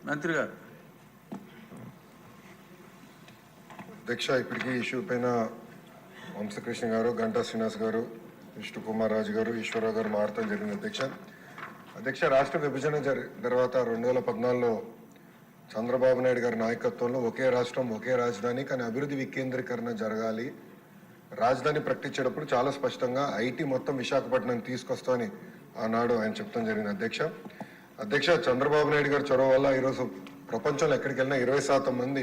మంత్రి గారు. అధ్యక్ష, ఇప్పటికీ ఇష్యూ పైన వంశకృష్ణ గారు, గంటా శ్రీనివాస్ గారు, విష్ణు కుమార్ రాజు గారు, ఈశ్వరరావు గారు మారటం జరిగింది. అధ్యక్ష, రాష్ట్ర విభజన తర్వాత 2014లో చంద్రబాబు నాయుడు గారి నాయకత్వంలో ఒకే రాష్ట్రం ఒకే రాజధాని, కానీ అభివృద్ధి వికేంద్రీకరణ జరగాలి, రాజధాని ప్రకటించేటప్పుడు చాలా స్పష్టంగా ఐటీ మొత్తం విశాఖపట్నం తీసుకొస్తామని ఆనాడు ఆయన చెప్తాం జరిగింది. అధ్యక్ష, చంద్రబాబు నాయుడు గారి చొరవ వల్ల ఈరోజు ప్రపంచంలో ఎక్కడికి వెళ్ళినా 20% మంది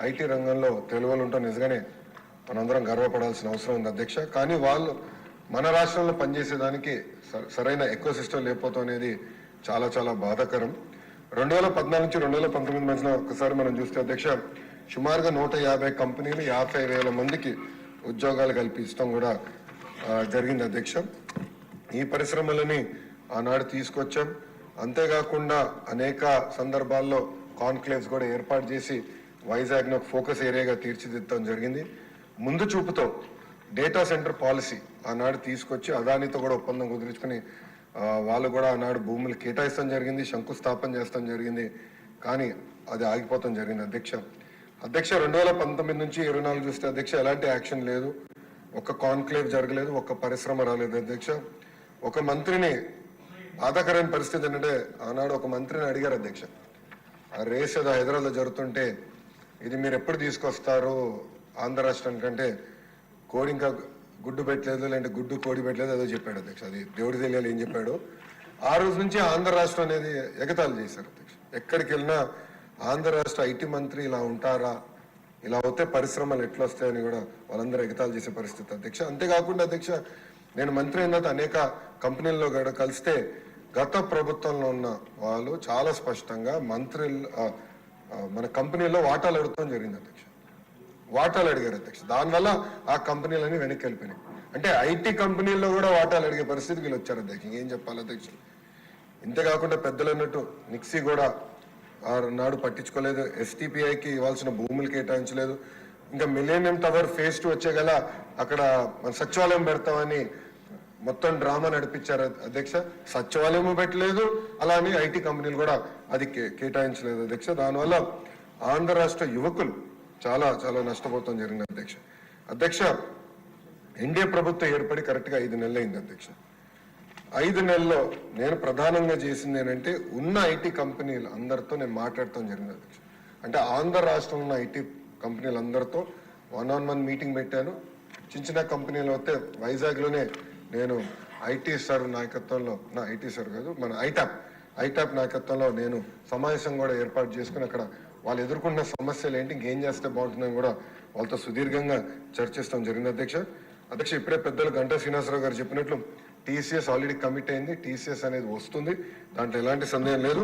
ఐటీ రంగంలో తెలుగులు ఉంటాం. నిజంగానే మనందరం గర్వపడాల్సిన అవసరం ఉంది అధ్యక్ష. కానీ వాళ్ళు మన రాష్ట్రంలో పనిచేసేదానికి సరైన ఎకో సిస్టమ్ లేకపోవడం అనేది చాలా చాలా బాధాకరం. 2014 నుంచి 2019 మధ్యన ఒకసారి మనం చూస్తే అధ్యక్ష, సుమారుగా 150 కంపెనీలు 50,000 మందికి ఉద్యోగాలు కల్పించడం కూడా జరిగింది అధ్యక్ష. ఈ పరిశ్రమలని ఆనాడు తీసుకొచ్చాం. అంతేకాకుండా అనేక సందర్భాల్లో కాన్క్లేవ్స్ కూడా ఏర్పాటు చేసి వైజాగ్ను ఒక ఫోకస్ ఏరియాగా తీర్చిదిద్దడం జరిగింది. ముందు చూపుతో డేటా సెంటర్ పాలసీ ఆనాడు తీసుకొచ్చి అదానితో కూడా ఒప్పందం కుదుర్చుకుని వాళ్ళు కూడా ఆనాడు భూములు కేటాయిస్తాం జరిగింది, శంకుస్థాపన చేస్తాం జరిగింది. కానీ అది ఆగిపోతాం జరిగింది అధ్యక్ష. 2019 నుంచి 24 చూస్తే అధ్యక్ష ఎలాంటి యాక్షన్ లేదు, ఒక్క కాన్క్లేవ్ జరగలేదు, ఒక్క పరిశ్రమ రాలేదు అధ్యక్ష. ఒక మంత్రిని బాధాకరమైన పరిస్థితి ఏంటంటే ఆనాడు ఒక మంత్రిని అడిగారు అధ్యక్ష, ఆ రేస్ ఏదో హైదరాబాద్లో జరుగుతుంటే ఇది మీరు ఎప్పుడు తీసుకొస్తారు ఆంధ్ర రాష్ట్రానికంటే కోడి ఇంకా గుడ్డు పెట్టలేదు, లేదంటే గుడ్డు కోడి పెట్టలేదు ఏదో చెప్పాడు అధ్యక్ష. అది దేవుడి తెలియాలి ఏం చెప్పాడు. ఆ రోజు నుంచి ఆంధ్ర రాష్ట్రం అనేది ఎగతాళి చేశారు అధ్యక్ష. ఎక్కడికి వెళ్ళినా ఆంధ్ర రాష్ట్ర ఐటీ మంత్రి ఇలా ఉంటారా, ఇలా అవుతే పరిశ్రమలు ఎట్లా వస్తాయని కూడా వాళ్ళందరూ ఎగతాళి చేసే పరిస్థితి అధ్యక్ష. అంతేకాకుండా అధ్యక్ష, నేను మంత్రి అయిన తర్వాత అనేక కంపెనీల్లో కూడా కలిస్తే గత ప్రభుత్వంలో ఉన్న వాళ్ళు చాలా స్పష్టంగా మన కంపెనీలో వాటాలు అడుగుతాం జరిగింది అధ్యక్ష. వాటాలు అడిగారు అధ్యక్ష. దానివల్ల ఆ కంపెనీలన్నీ వెనక్కి వెళ్ళిపోయినాయి. అంటే ఐటీ కంపెనీల్లో కూడా వాటాలు అడిగే పరిస్థితి వీళ్ళు వచ్చారు అధ్యక్ష. ఏం చెప్పాలి అధ్యక్ష. ఇంతేకాకుండా పెద్దలు అన్నట్టు నిక్సీ కూడా నాడు పట్టించుకోలేదు, ఎస్టీపీఐకి ఇవ్వాల్సిన భూములు కేటాయించలేదు. ఇంకా మిలేనియం టవర్ ఫేజ్ 2 వచ్చే గల అక్కడ మన సచివాలయం పెడతామని మొత్తం డ్రామా నడిపించారు అధ్యక్ష. సచివాలయం పెట్టలేదు, అలానే ఐటీ కంపెనీలు కూడా అది కేటాయించలేదు అధ్యక్ష. దానివల్ల ఆంధ్ర రాష్ట్ర యువకులు చాలా చాలా నష్టపోతాం జరిగింది అధ్యక్ష. ఎన్డీఏ ప్రభుత్వం ఏర్పడి కరెక్ట్గా 5 నెలలు అయింది అధ్యక్ష. 5 నెలల్లో నేను ప్రధానంగా చేసింది ఏంటంటే ఉన్న ఐటీ కంపెనీలు అందరితో నేను మాట్లాడటం జరిగింది అధ్యక్ష. అంటే ఆంధ్ర రాష్ట్రంలో ఉన్న ఐటీ కంపెనీలు అందరితో 1-on-1 మీటింగ్ పెట్టాను. చిన్న కంపెనీలు వస్తే వైజాగ్లోనే నేను ఐటీ సార్ నాయకత్వంలో, ఐటీ సార్ కాదు మన ఐటాప్ నాయకత్వంలో నేను సమావేశం కూడా ఏర్పాటు చేసుకుని అక్కడ వాళ్ళు ఎదుర్కొన్న సమస్యలు ఏంటి, ఇంకేం చేస్తే బాగుంటుందని కూడా వాళ్ళతో సుదీర్ఘంగా చర్చిస్తాం జరిగింది అధ్యక్ష. ఇప్పుడే పెద్దలు గంటా శ్రీనివాసరావు గారు చెప్పినట్లు టీసీఎస్ ఆల్రెడీ కమిట్ అయింది. టీసీఎస్ అనేది వస్తుంది, దాంట్లో ఎలాంటి సందేహం లేదు.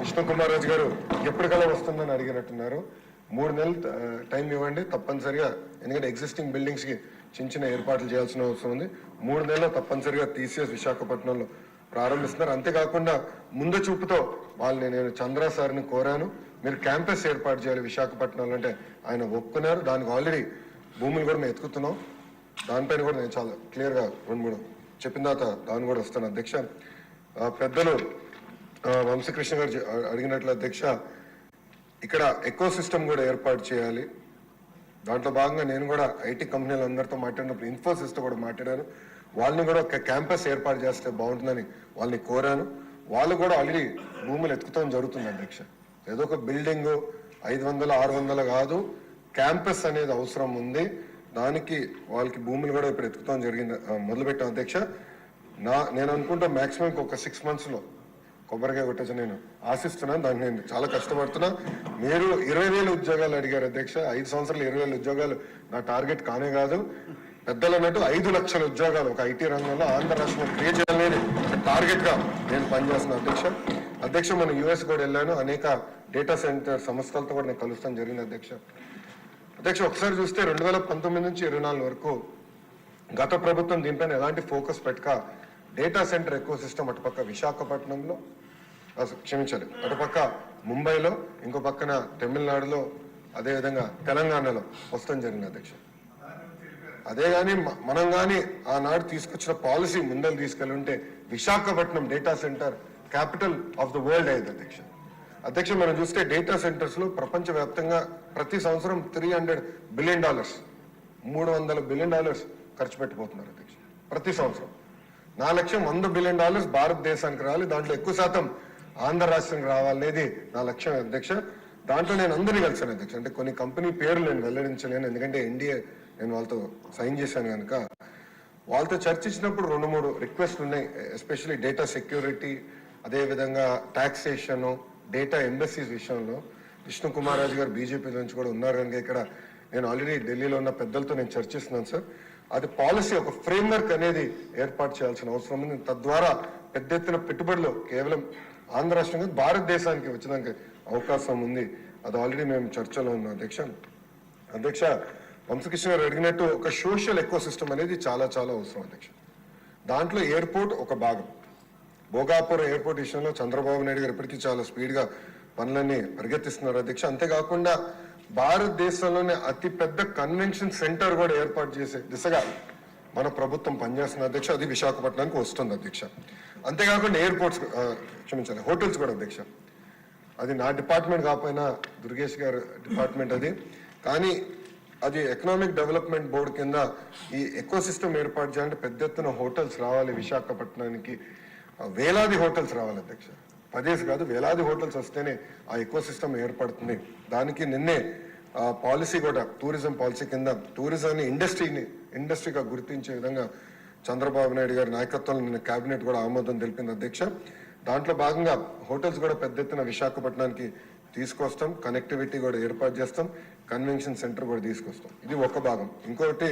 విష్ణు కుమార్ రాజు గారు ఎప్పటికల్లా వస్తుందని అడిగినట్టున్నారు. 3 నెలలు టైం ఇవ్వండి తప్పనిసరిగా, ఎందుకంటే ఎగ్జిస్టింగ్ బిల్డింగ్స్ కి చిన్న ఏర్పాట్లు చేయాల్సిన అవసరం ఉంది. 3 నెలల్లో తప్పనిసరిగా టీసీఎస్ విశాఖపట్నంలో ప్రారంభిస్తున్నారు. అంతేకాకుండా ముందు చూపుతో వాళ్ళని నేను చంద్ర సార్ని కోరాను, మీరు క్యాంపస్ ఏర్పాటు చేయాలి విశాఖపట్నంలో అంటే ఆయన ఒప్పుకున్నారు. దానికి ఆల్రెడీ భూములు కూడా మేము ఎత్తుకుతున్నాం. దానిపైన కూడా నేను చాలా క్లియర్గా 2-3 చెప్పిన తర్వాత దాన్ని కూడా వస్తాను అధ్యక్ష. పెద్దలు వంశకృష్ణ గారు అడిగినట్లు అధ్యక్ష, ఇక్కడ ఎకో సిస్టమ్ కూడా ఏర్పాటు చేయాలి. దాంట్లో భాగంగా నేను కూడా ఐటీ కంపెనీలు అందరితో మాట్లాడినప్పుడు ఇన్ఫోసిస్తో కూడా మాట్లాడాను. వాళ్ళని కూడా ఒక క్యాంపస్ ఏర్పాటు చేస్తే బాగుంటుందని వాళ్ళని కోరాను. వాళ్ళు కూడా ఆల్రెడీ భూములు ఎత్తుకుతాం జరుగుతుంది అధ్యక్ష. ఏదో ఒక బిల్డింగ్ 500-600 కాదు, క్యాంపస్ అనేది అవసరం ఉంది. దానికి వాళ్ళకి భూములు కూడా ఇప్పుడు ఎత్తుకుతాం జరిగింది, మొదలుపెట్టాం అధ్యక్ష. నేను అనుకుంటా మాక్సిమం ఒక 6 monthsలో కొబ్బరికాయ కొట్టచ్చు నేను ఆశిస్తున్నాను. దాన్ని నేను చాలా కష్టపడుతున్నా. మీరు 20,000 ఉద్యోగాలు అడిగారు అధ్యక్ష. 5 సంవత్సరాలు 20,000 ఉద్యోగాలు నా టార్గెట్ కానే కాదు. పెద్దలు అన్నట్టు 5 లక్షల ఉద్యోగాలు ఒక ఐటీ రంగంలో ఆంధ్ర రాష్ట్రంలో క్రియేట్ చేయాలని టార్గెట్ గా నేను పనిచేస్తున్నాను అధ్యక్ష. మనం యుఎస్ కూడా వెళ్ళాను, అనేక డేటా సెంటర్ సంస్థలతో కూడా నేను కలుస్తాను జరిగింది అధ్యక్ష. ఒకసారి చూస్తే 2019 నుంచి 24 వరకు గత ప్రభుత్వం దీనిపైన ఎలాంటి ఫోకస్ పెట్టక డేటా సెంటర్ ఎకో సిస్టమ్ అటుపక్క విశాఖపట్నంలో, క్షమించాలి, అటుపక్క ముంబైలో, ఇంకో పక్కన తమిళనాడులో, అదేవిధంగా తెలంగాణలో వస్తాం జరిగింది అధ్యక్ష. అదే కానీ మనం కానీ ఆనాడు తీసుకొచ్చిన పాలసీ ముందలు తీసుకెళ్ళి ఉంటే Visakhapatnam data centre capital of the world అయ్యేది అధ్యక్ష. అధ్యక్ష మనం చూస్తే డేటా సెంటర్స్ లో ప్రపంచవ్యాప్తంగా ప్రతి సంవత్సరం $300 బిలియన్ $300 బిలియన్ ఖర్చు పెట్టిపోతున్నారు అధ్యక్ష ప్రతి సంవత్సరం. నా లక్ష్యం $100 బిలియన్ భారతదేశానికి రావాలి, దాంట్లో ఎక్కువ శాతం ఆంధ్ర రాష్ట్రానికి రావాలనేది నా లక్ష్యం అధ్యక్ష. దాంట్లో నేను అందరినీ కలిసాను అధ్యక్ష. అంటే కొన్ని కంపెనీ పేర్లు నేను వెల్లడించలేను, ఎందుకంటే ఎన్డీఏ నేను వాళ్ళతో సైన్ చేశాను కనుక. వాళ్ళతో చర్చించినప్పుడు 2-3 రిక్వెస్ట్లు ఉన్నాయి, ఎస్పెషల్లీ డేటా సెక్యూరిటీ, అదేవిధంగా టాక్సేషన్, డేటా ఎంబసీస్ విషయంలో. విష్ణు కుమార్ రాజు గారు బీజేపీ నుంచి కూడా ఉన్నారు కనుక ఇక్కడ నేను ఆల్రెడీ ఢిల్లీలో ఉన్న పెద్దలతో నేను చర్చిస్తున్నాను సార్. అది పాలసీ, ఒక ఫ్రేమ్వర్క్ అనేది ఏర్పాటు చేయాల్సిన అవసరం ఉంది. తద్వారా పెద్ద ఎత్తున పెట్టుబడులు కేవలం ఆంధ్ర రాష్ట్రంగా భారతదేశానికి వచ్చడానికి అవకాశం ఉంది. అది ఆల్రెడీ మేము చర్చలో ఉన్నాం అధ్యక్ష. అధ్యక్ష వంశకృష్ణ గారు అడిగినట్టు ఒక సోషల్ ఎకో సిస్టమ్ అనేది చాలా చాలా అవసరం అధ్యక్ష. దాంట్లో ఎయిర్పోర్ట్ ఒక భాగం. భోగాపురం ఎయిర్పోర్ట్ విషయంలో చంద్రబాబు నాయుడు గారు ఇప్పటికీ చాలా స్పీడ్గా పనులన్నీ పరిగెత్తిస్తున్నారు అధ్యక్ష. అంతేకాకుండా భారతదేశంలోనే అతి పెద్ద కన్వెన్షన్ సెంటర్ కూడా ఏర్పాటు చేసే దిశగా మన ప్రభుత్వం పనిచేస్తున్న అధ్యక్ష. అది విశాఖపట్నానికి వస్తుంది అధ్యక్ష. అంతేకాకుండా ఎయిర్పోర్ట్స్, క్షమించాలి, హోటల్స్ కూడా అధ్యక్ష. అది నా డిపార్ట్మెంట్ కాకపోయినా దుర్గేష్ గారు డిపార్ట్మెంట్ అది, కానీ అది ఎకనామిక్ డెవలప్మెంట్ బోర్డు కింద ఈ ఎకో సిస్టమ్ ఏర్పాటు చేయాలంటే పెద్ద ఎత్తున హోటల్స్ రావాలి విశాఖపట్నానికి. వేలాది హోటల్స్ రావాలి అధ్యక్ష, 10 కాదు వేలాది హోటల్స్ వస్తేనే ఆ ఎకో సిస్టమ్ ఏర్పడుతుంది. దానికి నిన్నే పాలసీ కూడా టూరిజం పాలసీ కింద టూరిజాన్ని ఇండస్ట్రీగా గుర్తించే విధంగా చంద్రబాబు నాయుడు గారి నాయకత్వంలో నిన్న కేబినెట్ కూడా ఆమోదం తెలిపింది అధ్యక్ష. దాంట్లో భాగంగా హోటల్స్ కూడా పెద్ద ఎత్తున విశాఖపట్నానికి తీసుకొస్తాం, కనెక్టివిటీ కూడా ఏర్పాటు చేస్తాం, కన్వెన్షన్ సెంటర్ కూడా తీసుకొస్తాం. ఇది ఒక భాగం. ఇంకొకటి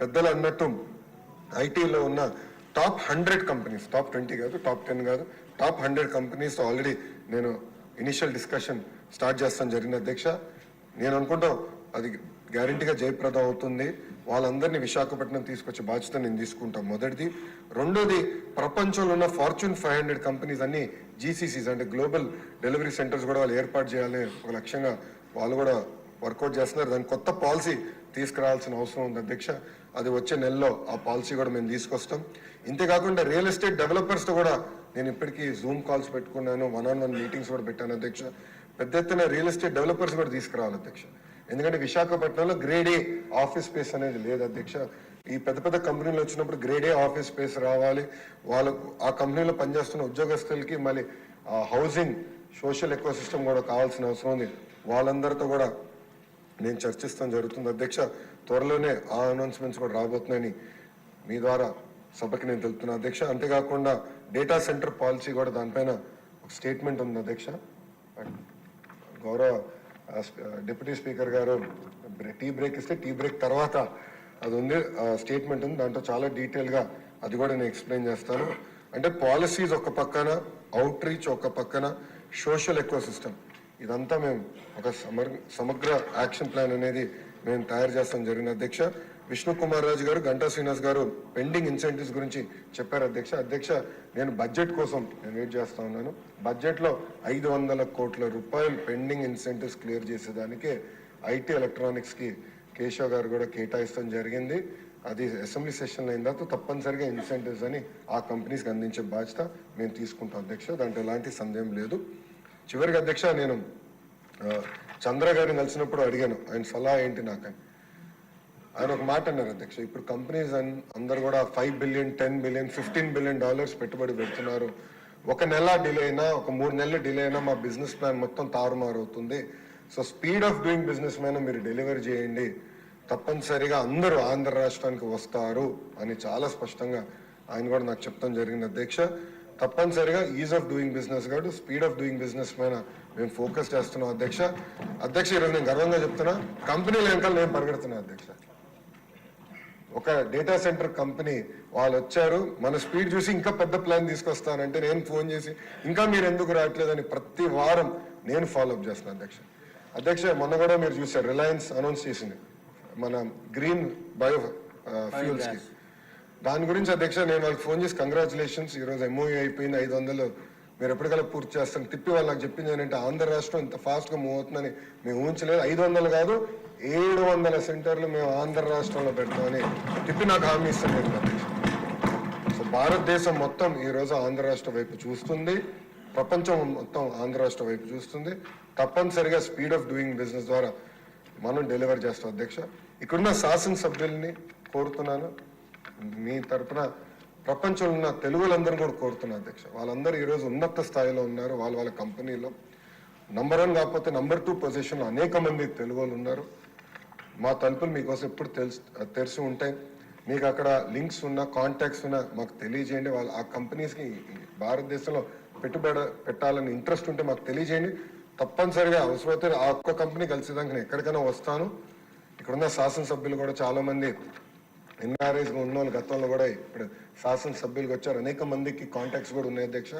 పెద్దలు అన్నట్టు ఐటీలో ఉన్న టాప్ 100 కంపెనీస్, టాప్ 20 కాదు, టాప్ 10 కాదు, టాప్ 100 కంపెనీస్ ఆల్రెడీ నేను ఇనిషియల్ డిస్కషన్ స్టార్ట్ చేస్తాను జరిగింది అధ్యక్ష. నేను అనుకుంటాం అది గ్యారంటీగా జయప్రదం అవుతుంది. వాళ్ళందరినీ విశాఖపట్నం తీసుకొచ్చే బాధ్యత నేను తీసుకుంటాం, మొదటిది. రెండోది, ప్రపంచంలో ఉన్న Fortune 500 కంపెనీస్ అన్ని జీసీసీస్ అంటే గ్లోబల్ డెలివరీ సెంటర్స్ కూడా వాళ్ళు ఏర్పాటు చేయాలని ఒక లక్ష్యంగా వాళ్ళు కూడా వర్కౌట్ చేస్తున్నారు. దాని కొత్త పాలసీ తీసుకురావాల్సిన అవసరం ఉంది అధ్యక్ష. అది వచ్చే నెలలో ఆ పాలసీ కూడా మేము తీసుకొస్తాం. ఇంతేకాకుండా రియల్ ఎస్టేట్ డెవలపర్స్తో కూడా నేను ఇప్పటికీ జూమ్ కాల్స్ పెట్టుకున్నాను, 1-on-1 మీటింగ్స్ కూడా పెట్టాను అధ్యక్ష. పెద్ద ఎత్తున రియల్ ఎస్టేట్ డెవలపర్స్ కూడా తీసుకురావాలి అధ్యక్ష. ఎందుకంటే విశాఖపట్నంలో గ్రేడ్ ఏ ఆఫీస్ స్పేస్ అనేది లేదు అధ్యక్ష. ఈ పెద్ద పెద్ద కంపెనీలు వచ్చినప్పుడు గ్రేడ్ ఏ ఆఫీస్ స్పేస్ రావాలి. వాళ్ళకు ఆ కంపెనీలో పనిచేస్తున్న ఉద్యోగస్తులకి మళ్ళీ హౌసింగ్ సోషల్ ఎకో సిస్టమ్ కూడా కావాల్సిన అవసరం ఉంది. వాళ్ళందరితో కూడా నేను చర్చిస్తాం జరుగుతుంది అధ్యక్ష. త్వరలోనే ఆ అనౌన్స్మెంట్స్ కూడా రాబోతున్నాయని మీ ద్వారా సభకి నేను తెలుపుతున్నా అధ్యక్ష. అంతేకాకుండా డేటా సెంటర్ పాలసీ కూడా దానిపైన ఒక స్టేట్మెంట్ ఉంది అధ్యక్ష. గౌరవ డిప్యూటీ స్పీకర్ గారు టీ బ్రేక్ ఇస్తే టీ బ్రేక్ తర్వాత అది ఉంది, స్టేట్మెంట్ ఉంది. దాంట్లో చాలా డీటెయిల్గా అది కూడా నేను ఎక్స్ప్లెయిన్ చేస్తాను. అంటే పాలసీస్ ఒక పక్కన, అవుట్ రీచ్ ఒక పక్కన, సోషల్ ఎకో సిస్టమ్, ఇదంతా మేము ఒక సమగ్ర యాక్షన్ ప్లాన్ అనేది మేము తయారు చేస్తాం జరిగిన అధ్యక్ష. విష్ణు కుమార్ రాజు గారు, గంటా శ్రీనివాస్ గారు పెండింగ్ ఇన్సెంటివ్స్ గురించి చెప్పారు అధ్యక్ష. అధ్యక్ష నేను బడ్జెట్ కోసం నేను వెయిట్ చేస్తా ఉన్నాను. బడ్జెట్లో 500 కోట్ల రూపాయలు పెండింగ్ ఇన్సెంటివ్స్ క్లియర్ చేసేదానికే ఐటీ ఎలక్ట్రానిక్స్కి కేశవ్ గారు కూడా కేటాయిస్తాం జరిగింది. అది అసెంబ్లీ సెషన్లో అయిన తర్వాత తప్పనిసరిగా ఇన్సెంటివ్స్ అని ఆ కంపెనీస్కి అందించే బాధ్యత మేము తీసుకుంటాం అధ్యక్ష. దాంట్లో ఎలాంటి సందేహం లేదు. చివరికి అధ్యక్ష నేను చంద్ర గారిని కలిసినప్పుడు అడిగాను ఆయన సలహా ఏంటి నాకని. ఆయన ఒక మాట అన్నారు అధ్యక్ష, ఇప్పుడు కంపెనీస్ అందరు కూడా $5 బిలియన్, $10 బిలియన్, $15 బిలియన్ పెట్టుబడి పెడుతున్నారు. ఒక నెల డిలే అయినా, ఒక 3 నెలలు డిలే అయినా మా బిజినెస్ ప్లాన్ మొత్తం తారుమారు అవుతుంది. So speed of doing business మీద మీరు డెలివరీ చేయండి, తప్పనిసరిగా అందరూ ఆంధ్ర రాష్ట్రానికి వస్తారు అని చాలా స్పష్టంగా ఆయన కూడా నాకు చెప్తాం జరిగింది అధ్యక్ష. తప్పనిసరిగా ఈజ్ ఆఫ్ డూయింగ్ బిజినెస్ కాదు, స్పీడ్ ఆఫ్ డూయింగ్ బిజినెస్ పైన మేము ఫోకస్ చేస్తున్నాం అధ్యక్ష. అధ్యక్ష ఈరోజు నేను గర్వంగా చెప్తున్నా, కంపెనీల వెనకాల నేను పరిగెడుతున్నా అధ్యక్ష. ఒక డేటా సెంటర్ కంపెనీ వాళ్ళు వచ్చారు, మన స్పీడ్ చూసి ఇంకా పెద్ద ప్లాన్ తీసుకొస్తానంటే నేను ఫోన్ చేసి ఇంకా మీరు ఎందుకు రావట్లేదని ప్రతి వారం నేను ఫాలోఅప్ చేస్తున్నాను అధ్యక్ష. అధ్యక్ష మొన్న కూడా మీరు చూసారు, రిలయన్స్ అనౌన్స్ చేసింది మన గ్రీన్ బయో ఫ్యూల్స్ కి. దాని గురించి అధ్యక్ష నేను వాళ్ళకి ఫోన్ చేసి కంగ్రాచులేషన్స్, ఈరోజు ఎంఓయూ అయిపోయింది, 500 మీరు ఎప్పటికల్లా పూర్తి చేస్తాను తిప్పి వాళ్ళు నాకు చెప్పింది ఏంటంటే ఆంధ్ర రాష్ట్రం ఇంత ఫాస్ట్గా మూవ్ అవుతుందని మేము ఊహించలేదు. 500 కాదు 700 సెంటర్లు మేము ఆంధ్ర రాష్ట్రంలో పెడతామని తిప్పి నాకు హామీ ఇస్తాను అధ్యక్ష. సో భారతదేశం మొత్తం ఈరోజు ఆంధ్ర రాష్ట్రం వైపు చూస్తుంది. ప్రపంచం మొత్తం ఆంధ్ర రాష్ట్ర వైపు చూస్తుంది. తప్పనిసరిగా స్పీడ్ ఆఫ్ డూయింగ్ బిజినెస్ ద్వారా మనం డెలివర్ చేస్తాం అధ్యక్ష. ఇక్కడున్న శాసనసభ్యుల్ని కోరుతున్నాను, మీ తరపున ప్రపంచంలో ఉన్న తెలుగులందరూ కూడా కోరుతున్నారు అధ్యక్ష. వాళ్ళందరూ ఈరోజు ఉన్నత స్థాయిలో ఉన్నారు. వాళ్ళ కంపెనీలో నంబర్ 1 కాకపోతే నంబర్ 2 పొజిషన్లో అనేక మంది తెలుగు వాళ్ళు ఉన్నారు. మా తలుపులు మీకోసం ఎప్పుడు తెరిచి ఉంటాయి. మీకు అక్కడ లింక్స్ ఉన్న కాంటాక్ట్స్ ఉన్న మాకు తెలియజేయండి. వాళ్ళు ఆ కంపెనీస్కి భారతదేశంలో పెట్టుబడి పెట్టాలని ఇంట్రెస్ట్ ఉంటే మాకు తెలియజేయండి. తప్పనిసరిగా అవసరమైతే ఆ ఒక్క కంపెనీ కలిసేదానికి నేను ఎక్కడికైనా వస్తాను. ఇక్కడున్న శాసనసభ్యులు కూడా చాలా మంది ఎన్ఆర్ఐస్ ఉన్న వాళ్ళు గతంలో కూడా ఇప్పుడు శాసనసభ్యులకు వచ్చారు. అనేక మందికి కాంటాక్ట్స్ కూడా ఉన్నాయి అధ్యక్ష.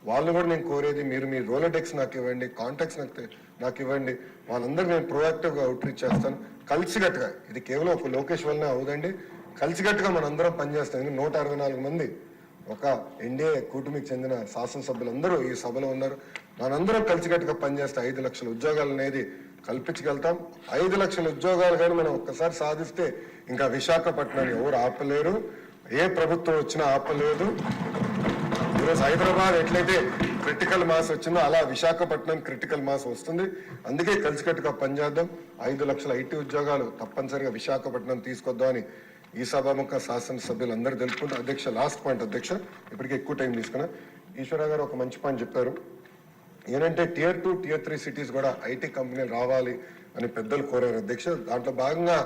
వాళ్ళు కూడా నేను కోరేది, మీరు మీ రోలడెక్స్ నాకు ఇవ్వండి, కాంటాక్ట్స్ నాకు ఇవ్వండి. వాళ్ళందరూ నేను ప్రొయాక్టివ్గా అవుట్రీచ్ చేస్తాను. కలిసికట్టుగా, ఇది కేవలం ఒక లోకేష్ వల్లనే అవుదండి, కలిసికట్టుగా మనందరం పనిచేస్తాం. 164 మంది ఒక ఎన్డీఏ కూటమికి చెందిన శాసనసభ్యులందరూ ఈ సభలో ఉన్నారు. మనందరం కలిసికట్టుగా పనిచేస్తే 5 లక్షల ఉద్యోగాలు అనేది కల్పించగలుగుతాం. 5 లక్షల ఉద్యోగాలు కానీ మనం ఒక్కసారి సాధిస్తే ఇంకా విశాఖపట్నాన్ని ఎవరు ఆపలేరు, ఏ ప్రభుత్వం వచ్చినా ఆపలేదు. ఈరోజు హైదరాబాద్ ఎట్లయితే క్రిటికల్ మాస్ వచ్చిందో అలా విశాఖపట్నం క్రిటికల్ మాస్ వస్తుంది. అందుకే కలిసికట్టుగా పనిచేద్దాం. 5 లక్షల ఐటీ ఉద్యోగాలు తప్పనిసరిగా విశాఖపట్నం తీసుకొద్దామని ఈ సభాముఖ శాసనసభ్యులు అందరూ తెలుపుకుంటూ అధ్యక్ష, లాస్ట్ పాయింట్ అధ్యక్ష, ఇప్పటికే ఎక్కువ టైం తీసుకున్నా. ఈశ్వరరావు గారు ఒక మంచి పాయింట్ చెప్పారు. ఏంటంటే Tier 2, Tier 3 సిటీస్ కూడా ఐటీ కంపెనీలు రావాలి అని పెద్దలు కోరారు అధ్యక్ష. దాంట్లో భాగంగా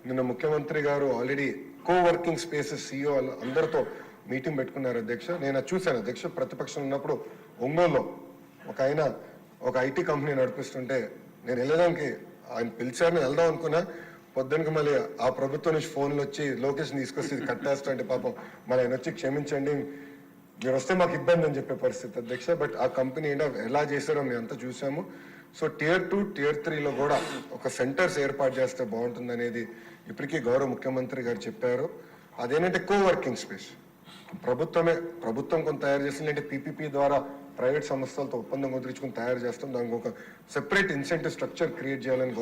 నిన్న ముఖ్యమంత్రి గారు ఆల్రెడీ కోవర్కింగ్ స్పేసెస్ CEO అందరితో మీటింగ్ పెట్టుకున్నారు అధ్యక్ష. నేను చూశాను అధ్యక్ష. ప్రతిపక్షం ఉన్నప్పుడు ఒంగోలులో ఒక ఐటీ కంపెనీ నడిపిస్తుంటే నేను వెళ్ళడానికి ఆయన పిలిచారని వెళ్దాం అనుకున్నా. పొద్దునకి మళ్ళీ ఆ ప్రభుత్వం నుంచి ఫోన్లు వచ్చి లొకేషన్ తీసుకొచ్చి ఇది కట్టేస్తా అంటే పాపం మళ్ళీ ఆయన వచ్చి క్షమించండి, మీరు వస్తే మాకు ఇబ్బంది అని చెప్పే పరిస్థితి అధ్యక్ష. బట్ ఆ కంపెనీ ఎలా చేశారో మేము అంతా చూసాము. సో Tier 2, Tier 3లో కూడా ఒక సెంటర్స్ ఏర్పాటు చేస్తే బాగుంటుంది అనేది ఇప్పటికీ గౌరవ ముఖ్యమంత్రి గారు చెప్పారు. అదేంటంటే కోవర్కింగ్ స్పేస్ ప్రభుత్వం కొంత తయారు చేస్తుంది, అంటే PPP ద్వారా ప్రైవేట్ సంస్థలతో ఒప్పందం కుదుర్చుకుని తయారు చేస్తాం. దానికి ఒక సెపరేట్ ఇన్సెంటివ్ స్ట్రక్చర్ క్రియేట్ చేయాలని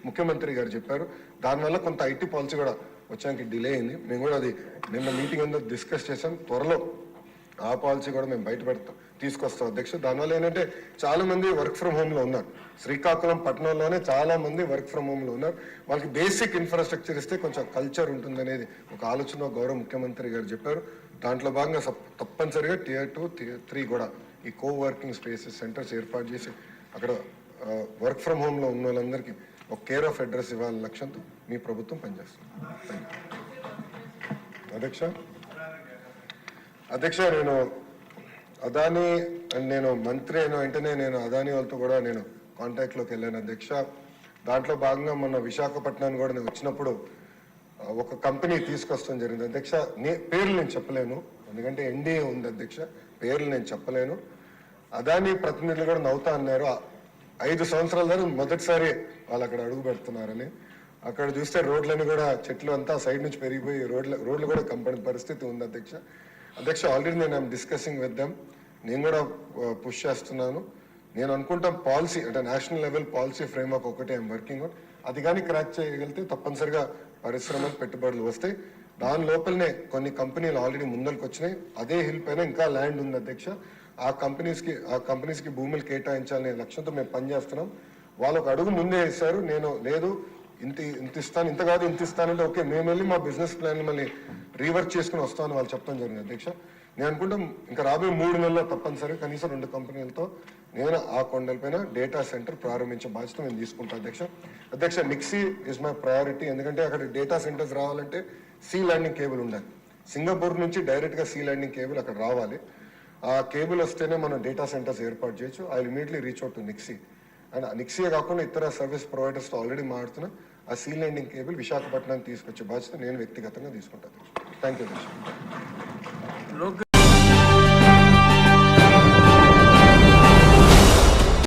ముఖ్యమంత్రి గారు చెప్పారు. దానివల్ల కొంత ఐటీ పాలసీ కూడా వచ్చానికి డిలే అయింది. మేము కూడా అది నిన్న మీటింగ్ అందరూ డిస్కస్ చేసాం. త్వరలో ఆ పాలసీ కూడా మేము తీసుకొస్తాం అధ్యక్ష. దానివల్ల ఏంటంటే చాలా మంది వర్క్ ఫ్రమ్ హోమ్ లో ఉన్నారు. శ్రీకాకుళం పట్టణంలోనే చాలా మంది వర్క్ ఫ్రమ్ హోమ్ లో ఉన్నారు. వాళ్ళకి బేసిక్ ఇన్ఫ్రాస్ట్రక్చర్ ఇస్తే కొంచెం కల్చర్ ఉంటుంది అనేది ఒక ఆలోచన గౌరవ ముఖ్యమంత్రి గారు చెప్పారు. దాంట్లో భాగంగా తప్పనిసరిగా Tier 2, Tier 3 కూడా ఈ కోవర్కింగ్ స్పేసెస్ సెంటర్స్ ఏర్పాటు చేసి అక్కడ వర్క్ ఫ్రమ్ హోమ్ లో ఉన్న వాళ్ళందరికీ ఒక కేర్ ఆఫ్ అడ్రస్ ఇవ్వాలనే లక్ష్యంతో మీ ప్రభుత్వం పనిచేస్తుంది. అధ్యక్ష, నేను అదానీ నేను మంత్రి అయిన వెంటనే నేను అదానీ వాళ్ళతో కూడా నేను కాంటాక్ట్లోకి వెళ్ళాను అధ్యక్ష. దాంట్లో భాగంగా మొన్న విశాఖపట్నాన్ని కూడా నేను వచ్చినప్పుడు ఒక కంపెనీ తీసుకొస్తాం జరిగింది అధ్యక్ష. పేర్లు నేను చెప్పలేను, ఎందుకంటే NDA ఉంది అధ్యక్ష, పేర్లు నేను చెప్పలేను. అదానీ ప్రతినిధులు కూడా నవ్వుతా అన్నారు. 5 సంవత్సరాల దాకా మొదటిసారి వాళ్ళు అక్కడ అడుగు పెడుతున్నారని. అక్కడ చూస్తే రోడ్లని కూడా చెట్లు అంతా సైడ్ నుంచి పెరిగిపోయి రోడ్లు కూడా కంపని పరిస్థితి ఉంది అధ్యక్ష. ఆల్రెడీ నేను డిస్కసింగ్ విత్ దెమ్, నేను కూడా పుష్ చేస్తున్నాను. నేను అనుకుంటాం పాలసీ అంటే నేషనల్ లెవెల్ పాలసీ ఫ్రేమ్వర్క్ ఒకటి ఐఎమ్ వర్కింగ్ ఆన్. అది కానీ క్రాక్ చేయగలిగితే తప్పనిసరిగా పరిశ్రమలు పెట్టుబడులు వస్తాయి. దాని లోపలనే కొన్ని కంపెనీలు ఆల్రెడీ ముందరికి వచ్చినాయి. అదే హిల్ పైన ఇంకా ల్యాండ్ ఉంది అధ్యక్ష. ఆ కంపెనీస్కి భూములు కేటాయించాలనే లక్ష్యంతో మేము పనిచేస్తున్నాం. వాళ్ళు ఒక అడుగు ముందే వేశారు. నేను లేదు ఇంత ఇస్తాను, ఇంత కాదు ఇంత ఇస్తానంటే ఓకే, మేము వెళ్ళి మా బిజినెస్ ప్లాన్ మళ్ళీ రీవర్క్ చేసుకుని వస్తామని వాళ్ళు చెప్పడం జరిగింది అధ్యక్ష. నేను అనుకుంటాం ఇంకా రాబోయే 3 నెలల్లో తప్పనిసరిగా కనీసం 2 కంపెనీలతో నేను ఆ కొండలపైన డేటా సెంటర్ ప్రారంభించే బాధ్యత నేను తీసుకుంటాను అధ్యక్ష. నిక్సీ ఇస్ మై ప్రయారిటీ. ఎందుకంటే అక్కడ డేటా సెంటర్స్ రావాలంటే సీ ల్యాండింగ్ కేబుల్ ఉండాలి. సింగపూర్ నుంచి డైరెక్ట్గా సీ ల్యాండింగ్ కేబుల్ అక్కడ రావాలి. ఆ కేబుల్ వస్తేనే మనం డేటా సెంటర్స్ ఏర్పాటు చేయొచ్చు. I will immediately reach out to NIXI. And నిక్సీయే కాకుండా ఇతర సర్వీస్ ప్రొవైడర్స్తో ఆల్రెడీ మాట్లాడుతున్నా. ఆ సీ ల్యాండింగ్ కేబుల్ విశాఖపట్నానికి తీసుకొచ్చే బాధ్యత నేను వ్యక్తిగతంగా తీసుకుంటాను. Thank you.